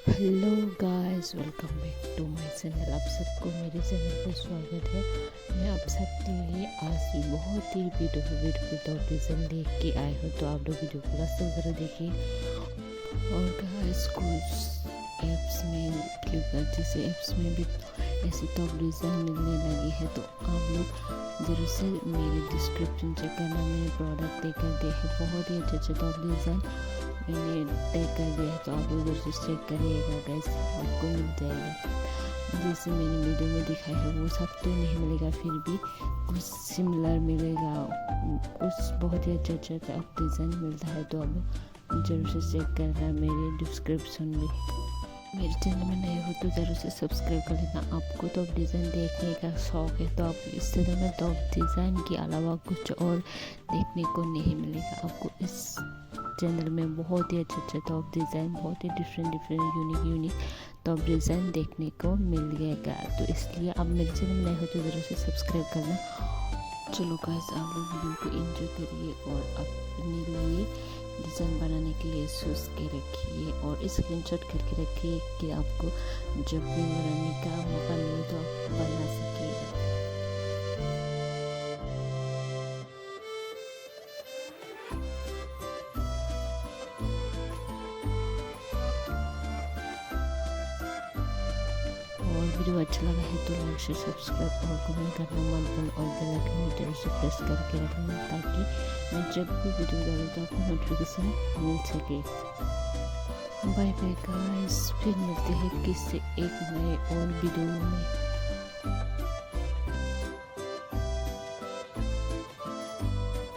Hello guys, welcome back to my channel. आप सबको मेरे चैनल पर स्वागत है। मैं आप सबके लिए आज भी बहुत ही ब्यूटीफुल टॉप डिज़ाइन लेके के आए हो, तो आप लोग वीडियो को लास्ट तक जरूर देखिए। और गाइस, कुछ ऐप्स में फ्लिपकार्ट जैसे ऐप्स में भी ऐसी टॉप डिज़ाइन मिलने लगी है, तो आप लोग ज़रूर से मेरे डिस्क्रिप्शन चेक करना। मैंने प्रोडक्ट टैग कर दिया है, बहुत ही अच्छे टॉप डिज़ाइन मैंने टैग कर दिया है, तो आप लोग ज़रूर चेक करिएगा गाइस, आपको मिल जाएगा। जैसे मैंने वीडियो में दिखाया है वो सब तो नहीं मिलेगा, फिर भी कुछ सिमिलर मिलेगा, कुछ बहुत ही अच्छा टॉप डिज़ाइन मिलता है, तो आप ज़रूर से चेक करना मेरे डिस्क्रिप्शन में। मेरे चैनल में नए हो तो ज़रूर से सब्सक्राइब कर लेना। आपको टॉप डिज़ाइन देखने का शौक है तो आप इस चैनल में टॉप डिज़ाइन के अलावा कुछ और देखने को नहीं मिलेगा। आपको इस चैनल में बहुत ही अच्छा टॉप डिज़ाइन, बहुत ही डिफरेंट यूनिक टॉप डिज़ाइन देखने को मिल जाएगा। तो इसलिए आप मेरे चैनल में नए हो तो ज़रूर से सब्सक्राइब करना। चलो गाइस, आप लोग वीडियो को एंजॉय करिए और अपने लिए डिज़ाइन बनाने के लिए सोच के रखिए और स्क्रीनशॉट करके रखिए कि आपको जब भी बनाने का मौका मिले तो आप बना सकिएगा। और वीडियो अच्छा लगा है तो लाइक शेयर सब्सक्राइब और कमेंट करना मत भूलना और बेल आइकन में जरूर से प्रेस करके रखना, ताकि मैं जब भी वीडियो डालूँ तो आपको नोटिफिकेशन मिल सके। बाय बाय गाइस, फिर मिलते हैं किसी एक नए और वीडियो में।